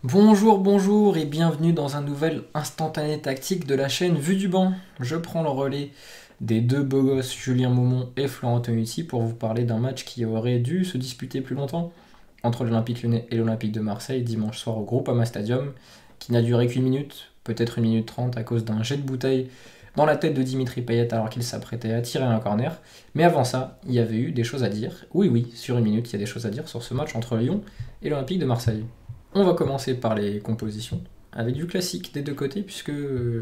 Bonjour, bonjour et bienvenue dans un nouvel instantané tactique de la chaîne Vue du banc. Je prends le relais des deux beaux gosses Julien Maumont et Florent Tonucci pour vous parler d'un match qui aurait dû se disputer plus longtemps entre l'Olympique Lyonnais et l'Olympique de Marseille dimanche soir au Groupama Stadium, qui n'a duré qu'une minute, peut-être une minute trente à cause d'un jet de bouteille dans la tête de Dimitri Payet alors qu'il s'apprêtait à tirer un corner. Mais avant ça, il y avait eu des choses à dire. Oui, oui, sur une minute, il y a des choses à dire sur ce match entre Lyon et l'Olympique de Marseille. On va commencer par les compositions, avec du classique des deux côtés, puisque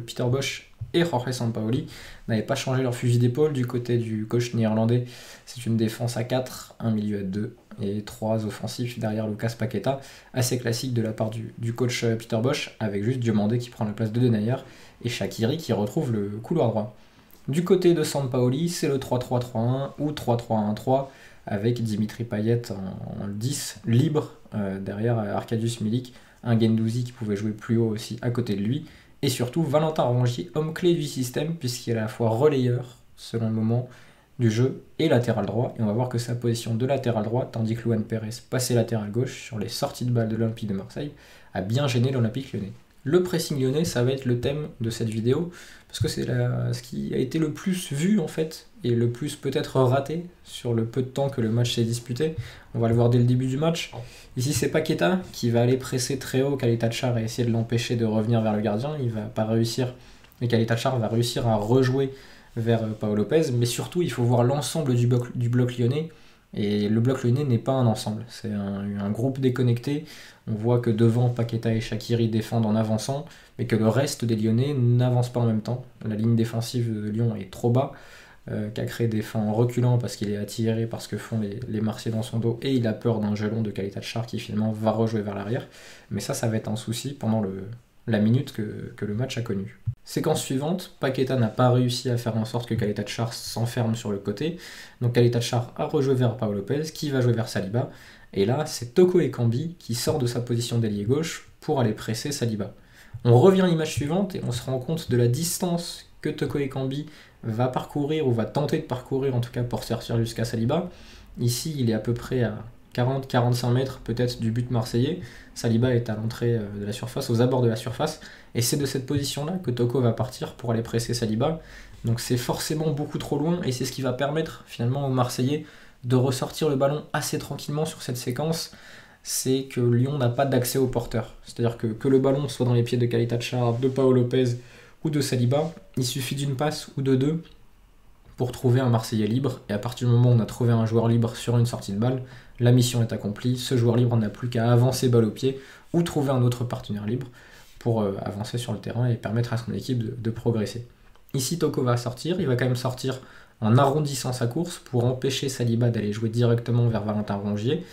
Peter Bosz et Jorge Sampaoli n'avaient pas changé leur fusil d'épaule. Du côté du coach néerlandais, c'est une défense à 4, un milieu à 2 et 3 offensifs derrière Lucas Paqueta, assez classique de la part du coach Peter Bosz, avec juste Diomandé qui prend la place de Denayer et Shaqiri qui retrouve le couloir droit. Du côté de Sampaoli, c'est le 3-3-3-1 ou 3-3-1-3 avec Dimitri Payet en 10 libre derrière Arkadiusz Milik, un Guendouzi qui pouvait jouer plus haut aussi à côté de lui, et surtout Valentin Rongier, homme clé du système puisqu'il est à la fois relayeur selon le moment du jeu et latéral droit, et on va voir que sa position de latéral droit, tandis que Luan Pérez passé latéral gauche sur les sorties de balle de l'Olympique de Marseille, a bien gêné l'Olympique lyonnais. Le pressing lyonnais, ça va être le thème de cette vidéo, parce que c'est ce qui a été le plus vu en fait, et le plus peut-être raté sur le peu de temps que le match s'est disputé. On va le voir dès le début du match. Ici c'est Paqueta qui va aller presser très haut Khalid-Tachar et essayer de l'empêcher de revenir vers le gardien. Il va pas réussir, mais Khalid-Tachar va réussir à rejouer vers Pau Lopez, mais surtout il faut voir l'ensemble du bloc lyonnais. Et le bloc lyonnais n'est pas un ensemble, c'est un groupe déconnecté. On voit que devant, Paqueta et Shaqiri défendent en avançant, mais que le reste des Lyonnais n'avance pas en même temps. La ligne défensive de Lyon est trop bas. Cacré défend en reculant parce qu'il est attiré par ce que font les Marseillais dans son dos et il a peur d'un gelon de Khalid-Tachar qui finalement va rejouer vers l'arrière. Mais ça va être un souci pendant la minute que le match a connu. Séquence suivante, Paqueta n'a pas réussi à faire en sorte que Khalid-Tachar s'enferme sur le côté. Donc Khalid-Tachar a rejoué vers Pau Lopez qui va jouer vers Saliba. Et là, c'est Toko Ekambi qui sort de sa position d'ailier gauche pour aller presser Saliba. On revient à l'image suivante et on se rend compte de la distance que Toko Ekambi va parcourir, ou va tenter de parcourir en tout cas pour sortir jusqu'à Saliba. Ici, il est à peu près à 40-45 mètres peut-être du but marseillais. Saliba est à l'entrée de la surface, aux abords de la surface, et c'est de cette position-là que Toko va partir pour aller presser Saliba. Donc c'est forcément beaucoup trop loin, et c'est ce qui va permettre finalement aux Marseillais de ressortir le ballon assez tranquillement sur cette séquence. C'est que Lyon n'a pas d'accès au porteur. C'est-à-dire que le ballon soit dans les pieds de Khalid-Tachar, de Pau Lopez ou de Saliba, il suffit d'une passe ou de deux pour trouver un Marseillais libre, et à partir du moment où on a trouvé un joueur libre sur une sortie de balle, la mission est accomplie, ce joueur libre n'a plus qu'à avancer balle au pied ou trouver un autre partenaire libre pour avancer sur le terrain et permettre à son équipe de progresser. Ici Toko va sortir, il va quand même sortir en arrondissant sa course pour empêcher Saliba d'aller jouer directement vers Valentin Rongier,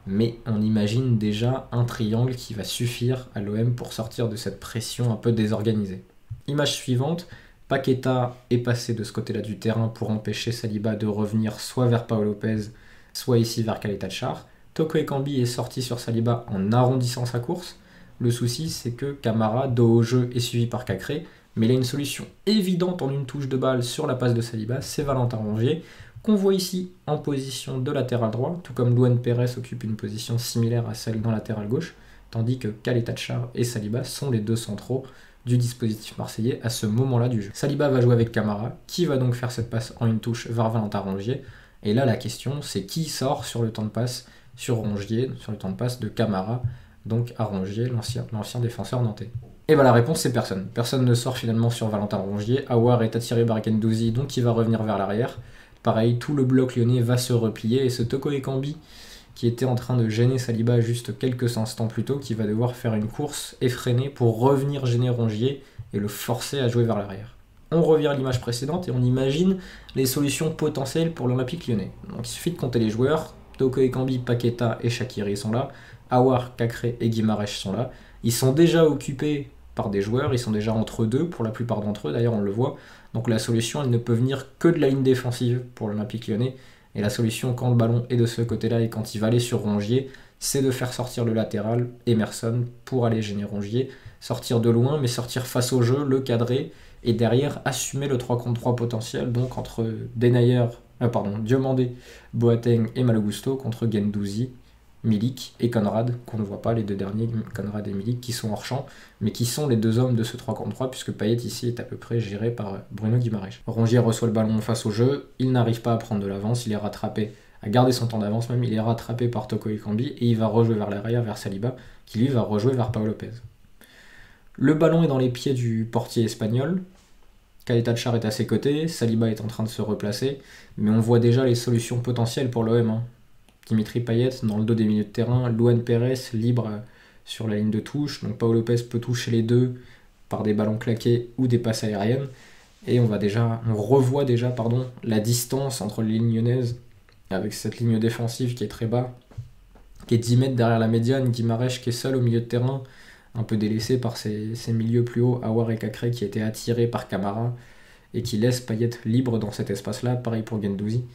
mais on imagine déjà un triangle qui va suffire à l'OM pour sortir de cette pression un peu désorganisée. Image suivante, Paqueta est passé de ce côté-là du terrain pour empêcher Saliba de revenir soit vers Pau Lopez, soit ici vers Khalid-Tachar. Toko Ekambi est sorti sur Saliba en arrondissant sa course. Le souci, c'est que Camara, dos au jeu, est suivi par Cacré, mais il a une solution évidente en une touche de balle sur la passe de Saliba, c'est Valentin Rongier, qu'on voit ici en position de latéral droit, tout comme Luan Pérez occupe une position similaire à celle d'un latéral gauche, tandis que Khalid-Tachar et Saliba sont les deux centraux du dispositif marseillais à ce moment-là du jeu. Saliba va jouer avec Camara, qui va donc faire cette passe en une touche vers Valentin Rongier. Et là, la question, c'est qui sort sur le temps de passe sur Rongier, sur le temps de passe de Camara, donc à Rongier, l'ancien défenseur nantais. Et bien la réponse, c'est personne. Personne ne sort finalement sur Valentin Rongier. Aouar est attiré par Guendouzi, donc il va revenir vers l'arrière. Pareil, tout le bloc lyonnais va se replier, et ce Toko Ekambi, qui était en train de gêner Saliba juste quelques instants plus tôt, qui va devoir faire une course effrénée pour revenir gêner Rongier et le forcer à jouer vers l'arrière. On revient à l'image précédente et on imagine les solutions potentielles pour l'Olympique lyonnais. Donc il suffit de compter les joueurs. Toko Ekambi, Paqueta et Shaqiri sont là. Aouar, Cacré et Guimarães sont là. Ils sont déjà occupés par des joueurs, ils sont déjà entre deux pour la plupart d'entre eux, d'ailleurs on le voit. Donc la solution, elle ne peut venir que de la ligne défensive pour l'Olympique lyonnais. Et la solution quand le ballon est de ce côté-là et quand il va aller sur Rongier, c'est de faire sortir le latéral, Emerson, pour aller gêner Rongier. Sortir de loin, mais sortir face au jeu, le cadrer, et derrière assumer le 3 contre 3 potentiel, donc entre Diomandé, Boateng et Malo Gusto contre Guendouzi, Milik et Conrad, qu'on ne voit pas, les deux derniers, Conrad et Milik, qui sont hors champ, mais qui sont les deux hommes de ce 3 contre 3, puisque Payet ici est à peu près géré par Bruno Guimaraes. Rongier reçoit le ballon face au jeu, il n'arrive pas à prendre de l'avance, il est rattrapé, à garder son temps d'avance même, il est rattrapé par Toko Ekambi, et il va rejouer vers l'arrière, vers Saliba, qui lui va rejouer vers Pau Lopez. Le ballon est dans les pieds du portier espagnol, Caleta-Char est à ses côtés, Saliba est en train de se replacer, mais on voit déjà les solutions potentielles pour l'OM. Dimitri Payet dans le dos des milieux de terrain, Luan Pérez libre sur la ligne de touche, donc Pau Lopez peut toucher les deux par des ballons claqués ou des passes aériennes, et on revoit déjà la distance entre les lignes lyonnaises, avec cette ligne défensive qui est très bas, qui est 10 mètres derrière la médiane, Guimaraes qui est seul au milieu de terrain, un peu délaissé par ses milieux plus hauts, Aouar et Cacré qui étaient attirés par Camara, et qui laissent Payet libre dans cet espace-là, pareil pour Guendouzi.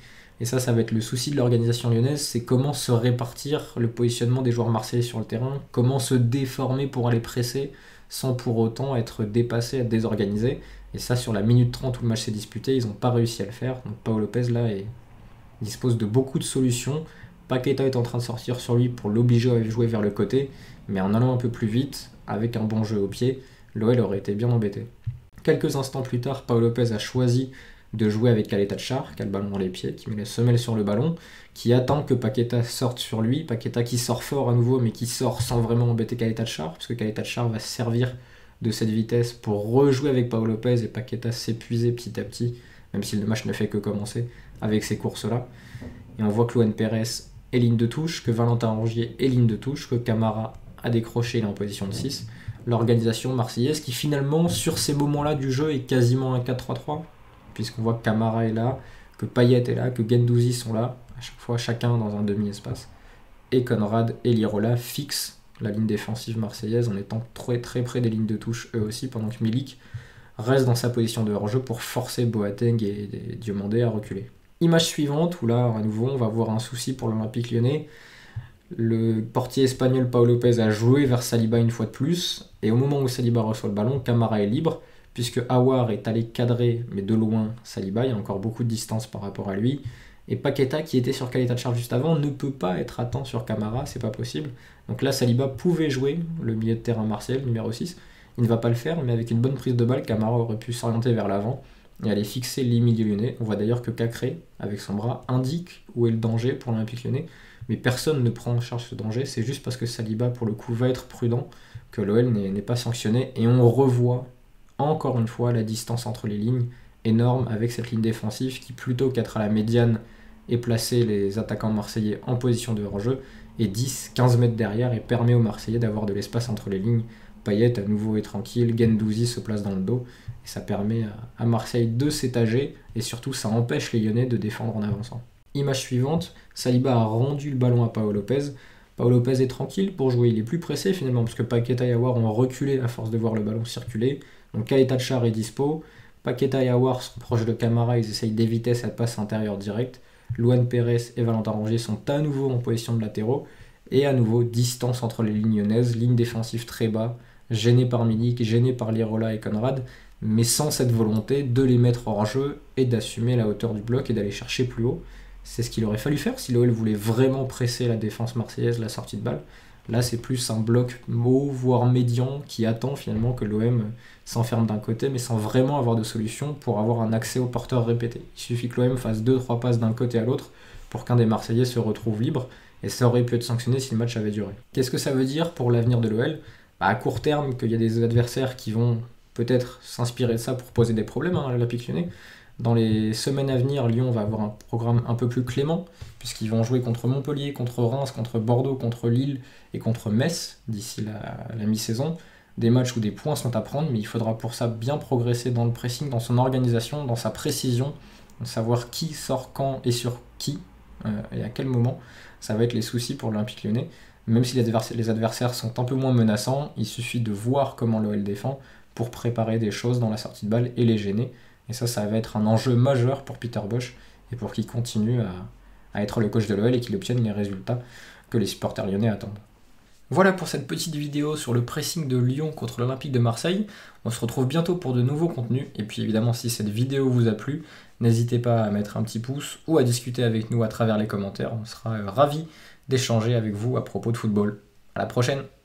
Et ça va être le souci de l'organisation lyonnaise, c'est comment se répartir le positionnement des joueurs marseillais sur le terrain, comment se déformer pour aller presser sans pour autant être dépassé, être désorganisé. Et ça, sur la minute 30 où le match s'est disputé, ils n'ont pas réussi à le faire. Donc Pau Lopez, là, dispose de beaucoup de solutions. Paqueta est en train de sortir sur lui pour l'obliger à jouer vers le côté, mais en allant un peu plus vite, avec un bon jeu au pied, l'OL aurait été bien embêté. Quelques instants plus tard, Pau Lopez a choisi de jouer avec Caleta-Char, qui a le ballon dans les pieds, qui met les semelles sur le ballon, qui attend que Paqueta sorte sur lui. Paqueta qui sort fort à nouveau, mais qui sort sans vraiment embêter Caleta-Char, parce que Caleta-Char va se servir de cette vitesse pour rejouer avec Pau Lopez et Paqueta s'épuiser petit à petit, même si le match ne fait que commencer avec ces courses-là. Et on voit que Luan Pérez est ligne de touche, que Valentin Rongier est ligne de touche, que Camara a décroché, il est en position de 6. L'organisation marseillaise qui finalement, sur ces moments-là du jeu, est quasiment un 4-3-3, puisqu'on voit que Camara est là, que Payet est là, que Guendouzi sont là, à chaque fois chacun dans un demi-espace. Et Conrad et Lirola fixent la ligne défensive marseillaise en étant très très près des lignes de touche eux aussi, pendant que Milik reste dans sa position de hors-jeu pour forcer Boateng et Diomandé à reculer. Image suivante, où là, à nouveau, on va voir un souci pour l'Olympique lyonnais. Le portier espagnol Pau Lopez a joué vers Saliba une fois de plus, et au moment où Saliba reçoit le ballon, Camara est libre, puisque Aouar est allé cadrer, mais de loin, Saliba, il y a encore beaucoup de distance par rapport à lui, et Paqueta, qui était sur Caleta-Char juste avant, ne peut pas être à temps sur Camara, c'est pas possible. Donc là, Saliba pouvait jouer le milieu de terrain marseillais, numéro 6, il ne va pas le faire, mais avec une bonne prise de balle, Camara aurait pu s'orienter vers l'avant, et aller fixer les milieux lyonnais. On voit d'ailleurs que Cacré, avec son bras, indique où est le danger pour l'Olympique lyonnais, mais personne ne prend en charge ce danger, c'est juste parce que Saliba, pour le coup, va être prudent, que l'OL n'est pas sanctionné, et on revoit encore une fois la distance entre les lignes, énorme, avec cette ligne défensive qui, plutôt qu'être à la médiane et placer les attaquants marseillais en position de hors-jeu, est 10-15 mètres derrière et permet aux Marseillais d'avoir de l'espace entre les lignes. Payet à nouveau est tranquille, Guendouzi se place dans le dos, et ça permet à Marseille de s'étager, et surtout ça empêche les Lyonnais de défendre en avançant. Image suivante, Saliba a rendu le ballon à Pau Lopez. Pau Lopez est tranquille pour jouer, il est plus pressé finalement, parce que Paqueta et Aouar ont reculé à force de voir le ballon circuler. Donc Caleta-Char est dispo, Paqueta et Aouar sont proches de Camara, ils essayent d'éviter cette passe intérieure directe. Luan Pérez et Valentin Rongier sont à nouveau en position de latéraux, et à nouveau distance entre les lignes lyonnaises, ligne défensive très bas, gêné par Milik, gêné par Lirola et Conrad, mais sans cette volonté de les mettre hors jeu et d'assumer la hauteur du bloc et d'aller chercher plus haut. C'est ce qu'il aurait fallu faire si l'OL voulait vraiment presser la défense marseillaise, la sortie de balle. Là, c'est plus un bloc haut, voire médian, qui attend finalement que l'OM s'enferme d'un côté, mais sans vraiment avoir de solution pour avoir un accès au porteur répété. Il suffit que l'OM fasse 2-3 passes d'un côté à l'autre pour qu'un des Marseillais se retrouve libre, et ça aurait pu être sanctionné si le match avait duré. Qu'est-ce que ça veut dire pour l'avenir de l'OL ? À court terme, qu'il y a des adversaires qui vont peut-être s'inspirer de ça pour poser des problèmes à l'Olympique lyonnais. Dans les semaines à venir, Lyon va avoir un programme un peu plus clément, puisqu'ils vont jouer contre Montpellier, contre Reims, contre Bordeaux, contre Lille et contre Metz d'ici la mi-saison. Des matchs où des points sont à prendre, mais il faudra pour ça bien progresser dans le pressing, dans son organisation, dans sa précision, savoir qui sort quand et sur qui, et à quel moment. Ça va être les soucis pour l'Olympique lyonnais. Même si les adversaires sont un peu moins menaçants, il suffit de voir comment l'OL défend pour préparer des choses dans la sortie de balle et les gêner. Et ça va être un enjeu majeur pour Peter Bosz et pour qu'il continue à être le coach de l'OL et qu'il obtienne les résultats que les supporters lyonnais attendent. Voilà pour cette petite vidéo sur le pressing de Lyon contre l'Olympique de Marseille. On se retrouve bientôt pour de nouveaux contenus. Et puis évidemment, si cette vidéo vous a plu, n'hésitez pas à mettre un petit pouce ou à discuter avec nous à travers les commentaires. On sera ravis d'échanger avec vous à propos de football. À la prochaine!